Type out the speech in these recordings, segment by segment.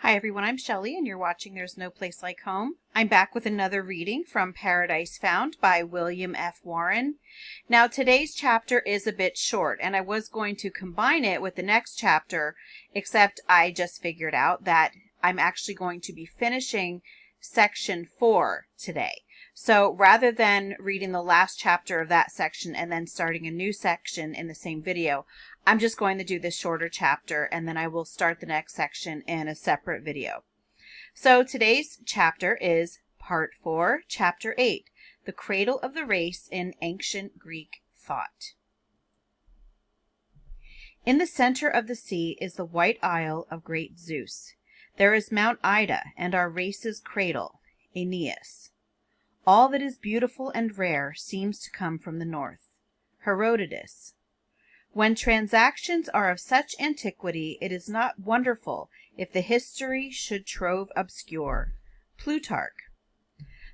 Hi everyone, I'm Shelley and you're watching There's No Place Like Home. I'm back with another reading from Paradise Found by William F. Warren. Now today's chapter is a bit short and I was going to combine it with the next chapter, except I just figured out that I'm actually going to be finishing section 4 today. So rather than reading the last chapter of that section and then starting a new section in the same video, I'm just going to do this shorter chapter and then I will start the next section in a separate video. So today's chapter is part 4, chapter 8, the cradle of the race in ancient Greek thought. In the center of the sea is the white isle of great Zeus. There is Mount Ida and our race's cradle, Aeneas. All that is beautiful and rare seems to come from the north. Herodotus. When transactions are of such antiquity, it is not wonderful if the history should trove obscure. Plutarch.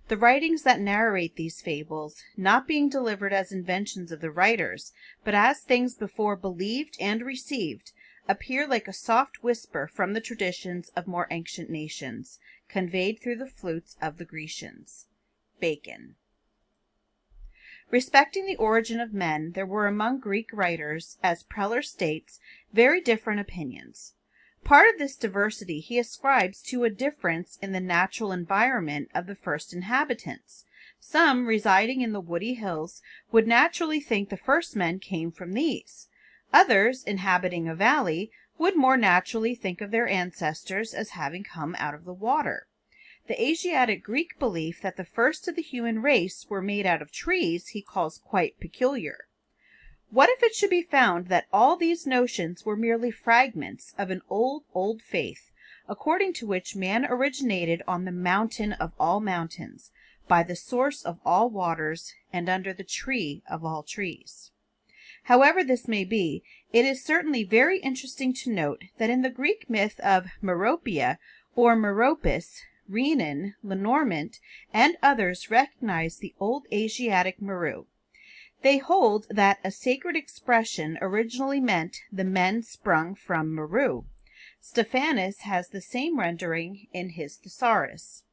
The writings that narrate these fables, not being delivered as inventions of the writers, but as things before believed and received, appear like a soft whisper from the traditions of more ancient nations, conveyed through the flutes of the Grecians. Bacon. Respecting the origin of men, there were among Greek writers, as Preller states, very different opinions. Part of this diversity he ascribes to a difference in the natural environment of the first inhabitants. Some, residing in the woody hills, would naturally think the first men came from these. Others, inhabiting a valley, would more naturally think of their ancestors as having come out of the water. The Asiatic Greek belief that the first of the human race were made out of trees he calls quite peculiar. What if it should be found that all these notions were merely fragments of an old faith, according to which man originated on the mountain of all mountains, by the source of all waters, and under the tree of all trees? However this may be, it is certainly very interesting to note that in the Greek myth of Meropia, or Meropis, Renan, Lenormant, and others recognize the old Asiatic Maru. They hold that a sacred expression originally meant the men sprung from Maru. Stephanus has the same rendering in his Thesaurus.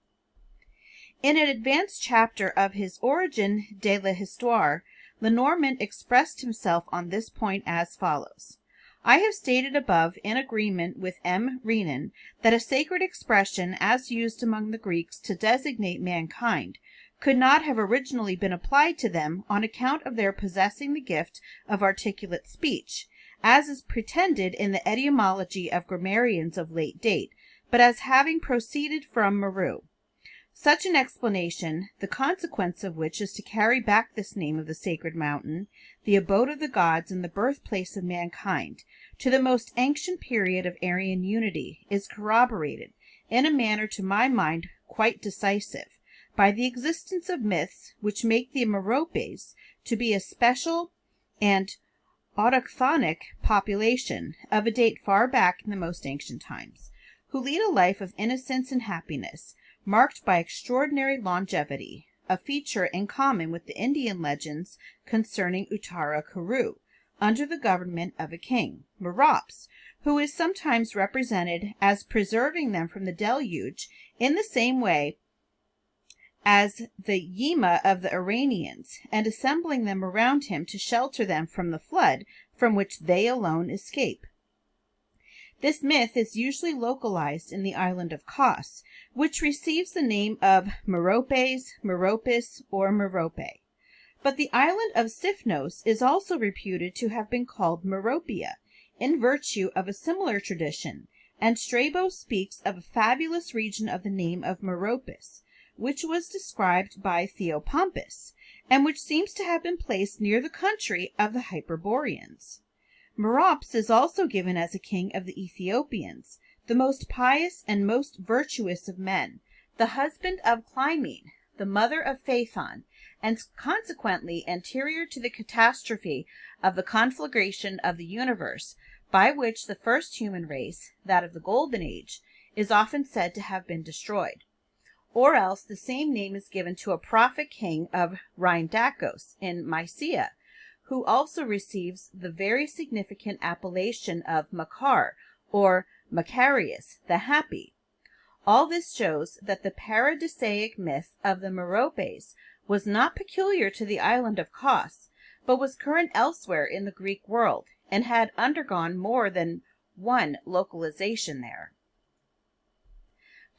In an advanced chapter of his Origine de l'Histoire, Lenormant expressed himself on this point as follows. I have stated above, in agreement with M. Renan, that a sacred expression as used among the Greeks to designate mankind could not have originally been applied to them on account of their possessing the gift of articulate speech, as is pretended in the etymology of grammarians of late date, but as having proceeded from Maru. Such an explanation, the consequence of which is to carry back this name of the sacred mountain, the abode of the gods and the birthplace of mankind, to the most ancient period of Aryan unity, is corroborated, in a manner to my mind quite decisive, by the existence of myths which make the Meropes to be a special and autochthonic population, of a date far back in the most ancient times, who lead a life of innocence and happiness, marked by extraordinary longevity, a feature in common with the Indian legends concerning Uttara Kuru, under the government of a king, Merops, who is sometimes represented as preserving them from the deluge in the same way as the Yima of the Iranians, and assembling them around him to shelter them from the flood from which they alone escape. This myth is usually localized in the island of Kos, which receives the name of Meropes, Meropis, or Merope. But the island of Sifnos is also reputed to have been called Meropia, in virtue of a similar tradition, and Strabo speaks of a fabulous region of the name of Meropis, which was described by Theopompus, and which seems to have been placed near the country of the Hyperboreans. Merops is also given as a king of the Ethiopians, the most pious and most virtuous of men, the husband of Clymene, the mother of Phaethon, and consequently anterior to the catastrophe of the conflagration of the universe, by which the first human race, that of the Golden Age, is often said to have been destroyed. Or else the same name is given to a prophet king of Rhindakos in Mysia, who also receives the very significant appellation of Makar, or Macarius, the Happy, All this shows that the paradisaic myth of the Meropes was not peculiar to the island of Kos, but was current elsewhere in the Greek world, and had undergone more than one localization there.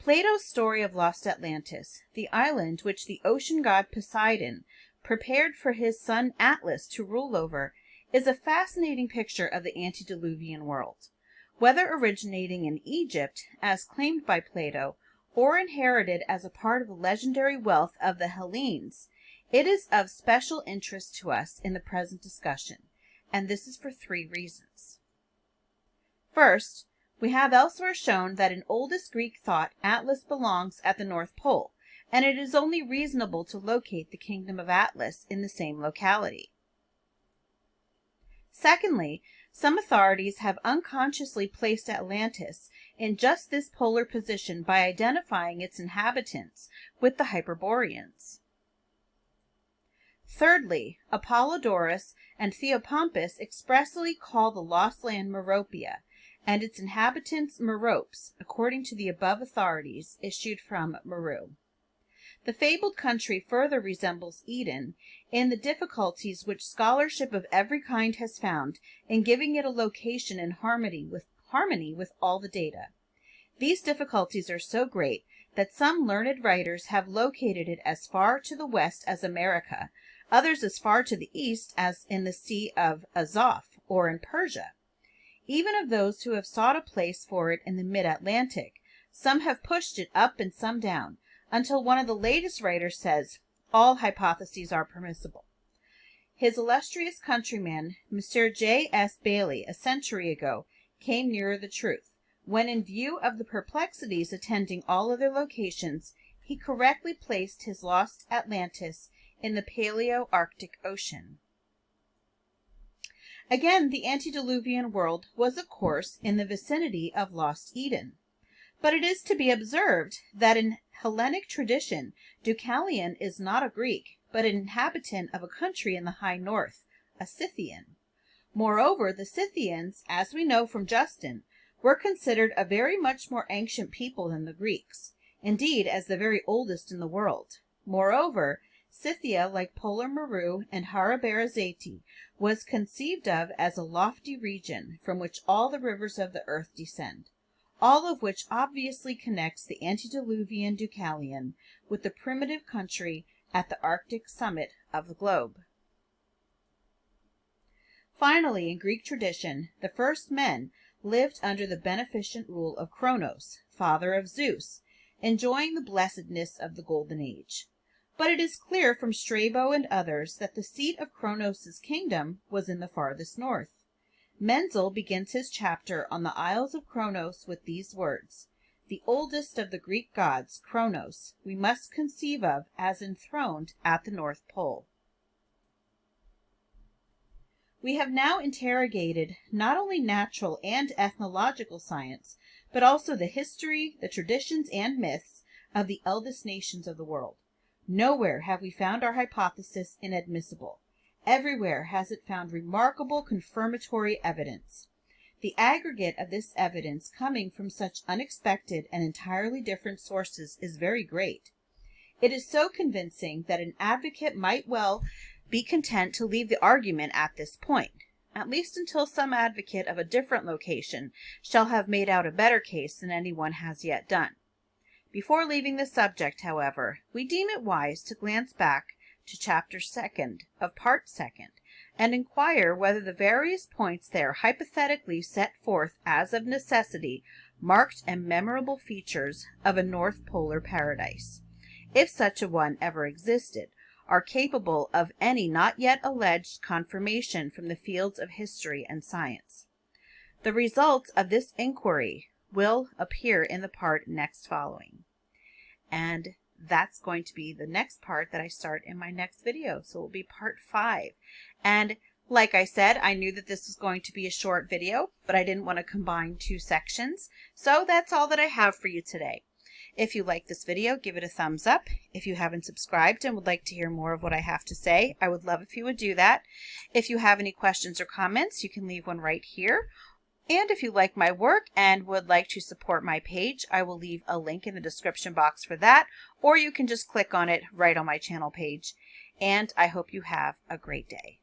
Plato's story of lost Atlantis, the island which the ocean god Poseidon prepared for his son Atlas to rule over, is a fascinating picture of the antediluvian world. Whether originating in Egypt, as claimed by Plato, or inherited as a part of the legendary wealth of the Hellenes, it is of special interest to us in the present discussion, and this is for 3 reasons. First, we have elsewhere shown that in oldest Greek thought Atlas belongs at the North Pole, and it is only reasonable to locate the kingdom of Atlas in the same locality. Secondly, some authorities have unconsciously placed Atlantis in just this polar position by identifying its inhabitants with the Hyperboreans. Thirdly, Apollodorus and Theopompus expressly call the lost land Meropia, and its inhabitants Meropes, according to the above authorities issued from Maru. The fabled country further resembles Eden in the difficulties which scholarship of every kind has found in giving it a location in harmony with all the data. These difficulties are so great that some learned writers have located it as far to the west as America, others as far to the east as in the Sea of Azov or in Persia. Even of those who have sought a place for it in the mid-Atlantic, some have pushed it up and some down, until one of the latest writers says, all hypotheses are permissible. His illustrious countryman, Mr. J. S. Bailey, a century ago, came nearer the truth, when in view of the perplexities attending all other locations, he correctly placed his lost Atlantis in the Paleo-Arctic Ocean. Again, the antediluvian world was, of course, in the vicinity of lost Eden. But it is to be observed that in Hellenic tradition, Deucalion is not a Greek, but an inhabitant of a country in the high north, a Scythian. Moreover, the Scythians, as we know from Justin, were considered a very much more ancient people than the Greeks, indeed as the very oldest in the world. Moreover, Scythia, like Polar Maru and Harabarazati, was conceived of as a lofty region from which all the rivers of the earth descend, all of which obviously connects the antediluvian Deucalion with the primitive country at the Arctic summit of the globe. Finally, in Greek tradition, the first men lived under the beneficent rule of Kronos, father of Zeus, enjoying the blessedness of the Golden Age. But it is clear from Strabo and others that the seat of Kronos' kingdom was in the farthest north. Menzel begins his chapter on the Isles of Kronos with these words: "The oldest of the Greek gods, Kronos, we must conceive of as enthroned at the North Pole." We have now interrogated not only natural and ethnological science, but also the history, the traditions, and myths of the eldest nations of the world. Nowhere have we found our hypothesis inadmissible. Everywhere has it found remarkable confirmatory evidence. The aggregate of this evidence coming from such unexpected and entirely different sources is very great. It is so convincing that an advocate might well be content to leave the argument at this point, at least until some advocate of a different location shall have made out a better case than anyone has yet done. Before leaving the subject, however, we deem it wise to glance back to Chapter 2nd of Part 2nd and inquire whether the various points there hypothetically set forth as of necessity marked and memorable features of a North Polar paradise, if such a one ever existed, are capable of any not yet alleged confirmation from the fields of history and science. The results of this inquiry will appear in the part next following. And that's going to be the next part that I start in my next video. So it will be part 5. And like I said, I knew that this was going to be a short video, but I didn't want to combine 2 sections. So that's all that I have for you today. If you like this video, give it a thumbs up. If you haven't subscribed and would like to hear more of what I have to say, I would love if you would do that. If you have any questions or comments, you can leave one right here. And if you like my work and would like to support my page, I will leave a link in the description box for that, or you can just click on it right on my channel page. And I hope you have a great day.